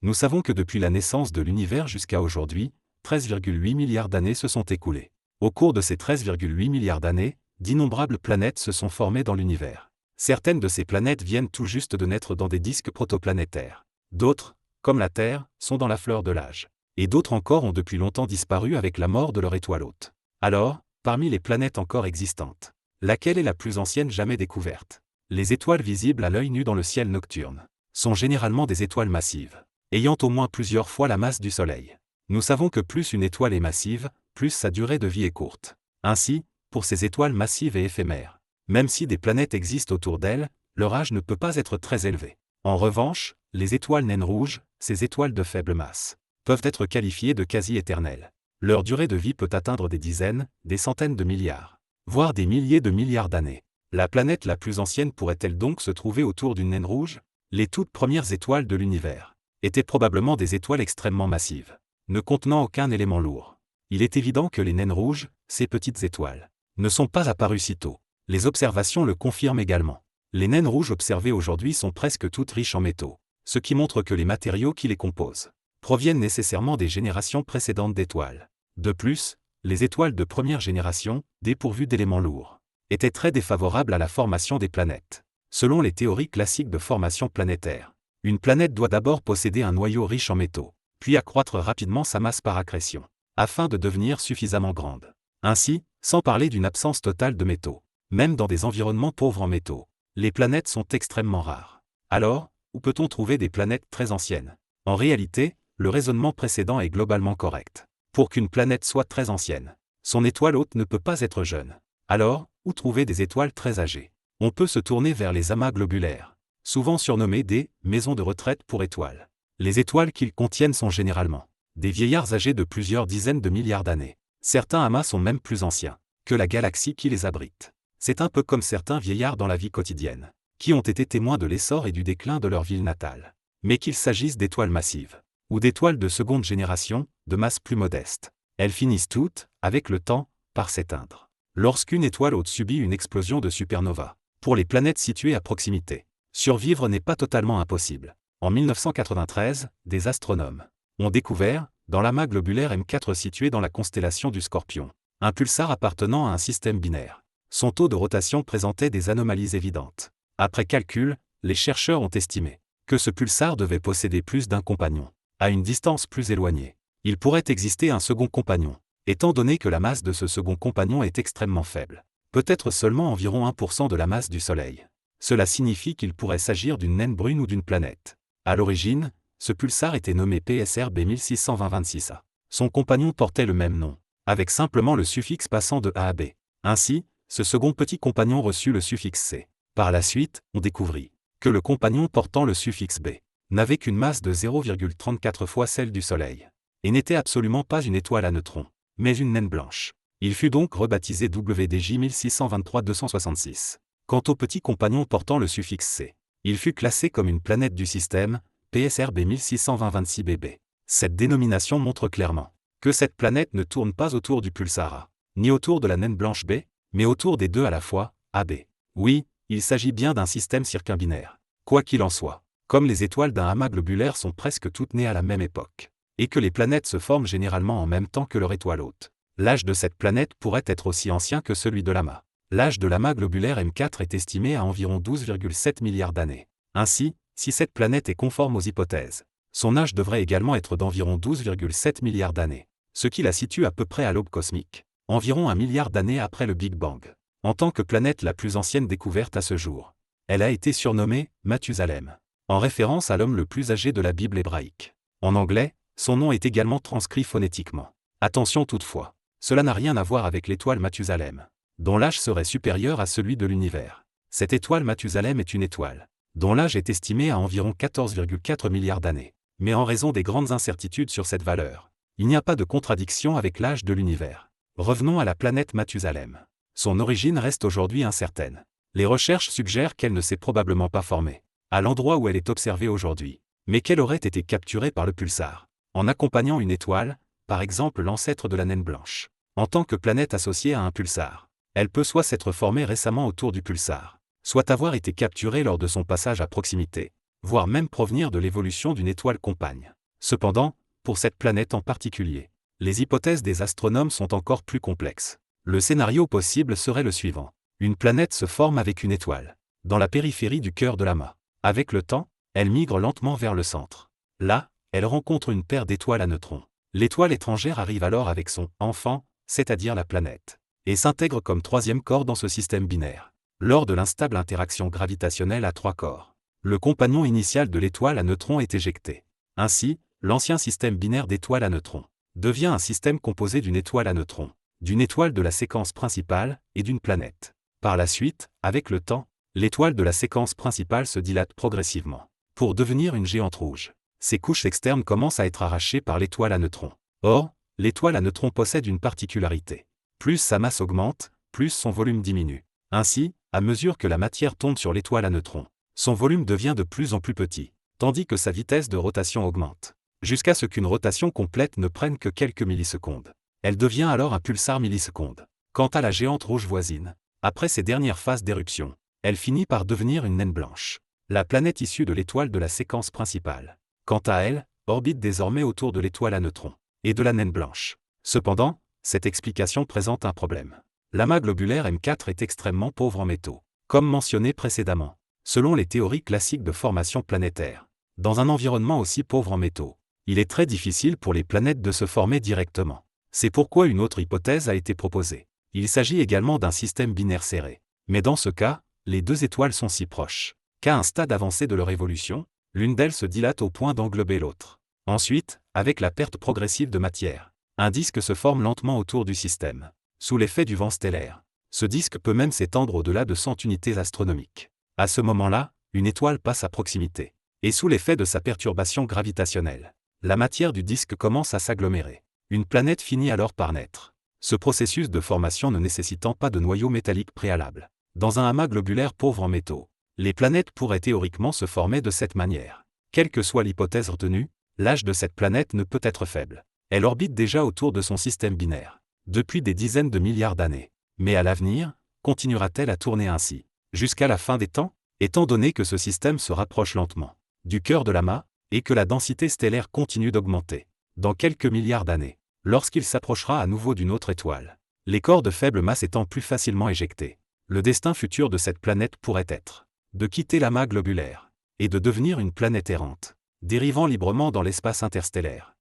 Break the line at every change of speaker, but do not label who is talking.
Nous savons que depuis la naissance de l'univers jusqu'à aujourd'hui, 13,8 milliards d'années se sont écoulées. Au cours de ces 13,8 milliards d'années, d'innombrables planètes se sont formées dans l'univers. Certaines de ces planètes viennent tout juste de naître dans des disques protoplanétaires. D'autres, comme la Terre, sont dans la fleur de l'âge. Et d'autres encore ont depuis longtemps disparu avec la mort de leur étoile hôte. Alors, parmi les planètes encore existantes, laquelle est la plus ancienne jamais découverte? Les étoiles visibles à l'œil nu dans le ciel nocturne sont généralement des étoiles massives, ayant au moins plusieurs fois la masse du Soleil. Nous savons que plus une étoile est massive, plus sa durée de vie est courte. Ainsi, pour ces étoiles massives et éphémères, même si des planètes existent autour d'elles, leur âge ne peut pas être très élevé. En revanche, les étoiles naines rouges, ces étoiles de faible masse, peuvent être qualifiées de quasi-éternelles. Leur durée de vie peut atteindre des dizaines, des centaines de milliards, voire des milliers de milliards d'années. La planète la plus ancienne pourrait-elle donc se trouver autour d'une naine rouge? Les toutes premières étoiles de l'univers étaient probablement des étoiles extrêmement massives, ne contenant aucun élément lourd. Il est évident que les naines rouges, ces petites étoiles, ne sont pas apparues si tôt. Les observations le confirment également. Les naines rouges observées aujourd'hui sont presque toutes riches en métaux, ce qui montre que les matériaux qui les composent proviennent nécessairement des générations précédentes d'étoiles. De plus, les étoiles de première génération, dépourvues d'éléments lourds, étaient très défavorables à la formation des planètes. Selon les théories classiques de formation planétaire, une planète doit d'abord posséder un noyau riche en métaux, puis accroître rapidement sa masse par accrétion, afin de devenir suffisamment grande. Ainsi, sans parler d'une absence totale de métaux, même dans des environnements pauvres en métaux, les planètes sont extrêmement rares. Alors, où peut-on trouver des planètes très anciennes? En réalité, le raisonnement précédent est globalement correct. Pour qu'une planète soit très ancienne, son étoile hôte ne peut pas être jeune. Alors, où trouver des étoiles très âgées? On peut se tourner vers les amas globulaires, souvent surnommés des « maisons de retraite pour étoiles ». Les étoiles qu'ils contiennent sont généralement des vieillards âgés de plusieurs dizaines de milliards d'années. Certains amas sont même plus anciens que la galaxie qui les abrite. C'est un peu comme certains vieillards dans la vie quotidienne, qui ont été témoins de l'essor et du déclin de leur ville natale. Mais qu'il s'agisse d'étoiles massives, ou d'étoiles de seconde génération, de masse plus modeste, elles finissent toutes, avec le temps, par s'éteindre. Lorsqu'une étoile hôte subit une explosion de supernova, pour les planètes situées à proximité, survivre n'est pas totalement impossible. En 1993, des astronomes ont découvert, dans l'amas globulaire M4 situé dans la constellation du Scorpion, un pulsar appartenant à un système binaire. Son taux de rotation présentait des anomalies évidentes. Après calcul, les chercheurs ont estimé que ce pulsar devait posséder plus d'un compagnon, à une distance plus éloignée. Il pourrait exister un second compagnon, étant donné que la masse de ce second compagnon est extrêmement faible, peut-être seulement environ 1% de la masse du Soleil. Cela signifie qu'il pourrait s'agir d'une naine brune ou d'une planète. À l'origine, ce pulsar était nommé PSR B1620-26A. Son compagnon portait le même nom, avec simplement le suffixe passant de A à B. Ainsi, ce second petit compagnon reçut le suffixe C. Par la suite, on découvrit que le compagnon portant le suffixe B n'avait qu'une masse de 0,34 fois celle du Soleil, et n'était absolument pas une étoile à neutrons, mais une naine blanche. Il fut donc rebaptisé WDJ 1623-266. Quant au petit compagnon portant le suffixe C, il fut classé comme une planète du système, PSRB 1620-26BB. Cette dénomination montre clairement que cette planète ne tourne pas autour du pulsar A, ni autour de la naine blanche B, mais autour des deux à la fois, AB. Oui, il s'agit bien d'un système circumbinaire. Quoi qu'il en soit, comme les étoiles d'un amas globulaire sont presque toutes nées à la même époque, et que les planètes se forment généralement en même temps que leur étoile hôte, l'âge de cette planète pourrait être aussi ancien que celui de l'amas. L'âge de l'amas globulaire M4 est estimé à environ 12,7 milliards d'années. Ainsi, si cette planète est conforme aux hypothèses, son âge devrait également être d'environ 12,7 milliards d'années, ce qui la situe à peu près à l'aube cosmique, environ 1 milliard d'années après le Big Bang. En tant que planète la plus ancienne découverte à ce jour, elle a été surnommée Mathusalem, en référence à l'homme le plus âgé de la Bible hébraïque. En anglais, son nom est également transcrit phonétiquement. Attention toutefois, cela n'a rien à voir avec l'étoile Mathusalem, dont l'âge serait supérieur à celui de l'univers. Cette étoile Mathusalem est une étoile dont l'âge est estimé à environ 14,4 milliards d'années. Mais en raison des grandes incertitudes sur cette valeur, il n'y a pas de contradiction avec l'âge de l'univers. Revenons à la planète Mathusalem. Son origine reste aujourd'hui incertaine. Les recherches suggèrent qu'elle ne s'est probablement pas formée à l'endroit où elle est observée aujourd'hui, mais qu'elle aurait été capturée par le pulsar, en accompagnant une étoile, par exemple l'ancêtre de la naine blanche. En tant que planète associée à un pulsar, elle peut soit s'être formée récemment autour du pulsar, soit avoir été capturée lors de son passage à proximité. voire même provenir de l'évolution d'une étoile compagne. Cependant, pour cette planète en particulier, les hypothèses des astronomes sont encore plus complexes. Le scénario possible serait le suivant. Une planète se forme avec une étoile, dans la périphérie du cœur de l'amas. Avec le temps, elle migre lentement vers le centre. Là, elle rencontre une paire d'étoiles à neutrons. L'étoile étrangère arrive alors avec son « enfant », c'est-à-dire la planète, et s'intègre comme troisième corps dans ce système binaire. Lors de l'instable interaction gravitationnelle à 3 corps, le compagnon initial de l'étoile à neutrons est éjecté. Ainsi, l'ancien système binaire d'étoiles à neutrons devient un système composé d'une étoile à neutrons, d'une étoile de la séquence principale et d'une planète. Par la suite, avec le temps, l'étoile de la séquence principale se dilate progressivement, pour devenir une géante rouge. Ses couches externes commencent à être arrachées par l'étoile à neutrons. Or, l'étoile à neutrons possède une particularité. Plus sa masse augmente, plus son volume diminue. Ainsi, à mesure que la matière tombe sur l'étoile à neutrons, son volume devient de plus en plus petit, tandis que sa vitesse de rotation augmente, jusqu'à ce qu'une rotation complète ne prenne que quelques millisecondes. Elle devient alors un pulsar milliseconde. Quant à la géante rouge voisine, après ses dernières phases d'éruption, elle finit par devenir une naine blanche, la planète issue de l'étoile de la séquence principale. Quant à elle, orbite désormais autour de l'étoile à neutrons et de la naine blanche. Cependant, cette explication présente un problème. L'amas globulaire M4 est extrêmement pauvre en métaux, comme mentionné précédemment, selon les théories classiques de formation planétaire. Dans un environnement aussi pauvre en métaux, il est très difficile pour les planètes de se former directement. C'est pourquoi une autre hypothèse a été proposée. Il s'agit également d'un système binaire serré. Mais dans ce cas, les deux étoiles sont si proches qu'à un stade avancé de leur évolution, l'une d'elles se dilate au point d'englober l'autre. Ensuite, avec la perte progressive de matière, un disque se forme lentement autour du système, sous l'effet du vent stellaire. Ce disque peut même s'étendre au-delà de 100 unités astronomiques. À ce moment-là, une étoile passe à proximité. Et sous l'effet de sa perturbation gravitationnelle, la matière du disque commence à s'agglomérer. Une planète finit alors par naître. Ce processus de formation ne nécessitant pas de noyau métallique préalable. Dans un amas globulaire pauvre en métaux, les planètes pourraient théoriquement se former de cette manière. Quelle que soit l'hypothèse retenue, l'âge de cette planète ne peut être faible. Elle orbite déjà autour de son système binaire, depuis des dizaines de milliards d'années. Mais à l'avenir, continuera-t-elle à tourner ainsi, jusqu'à la fin des temps, étant donné que ce système se rapproche lentement du cœur de l'amas, et que la densité stellaire continue d'augmenter. Dans quelques milliards d'années, lorsqu'il s'approchera à nouveau d'une autre étoile, les corps de faible masse étant plus facilement éjectés, le destin futur de cette planète pourrait être de quitter l'amas globulaire et de devenir une planète errante, dérivant librement dans l'espace interstellaire.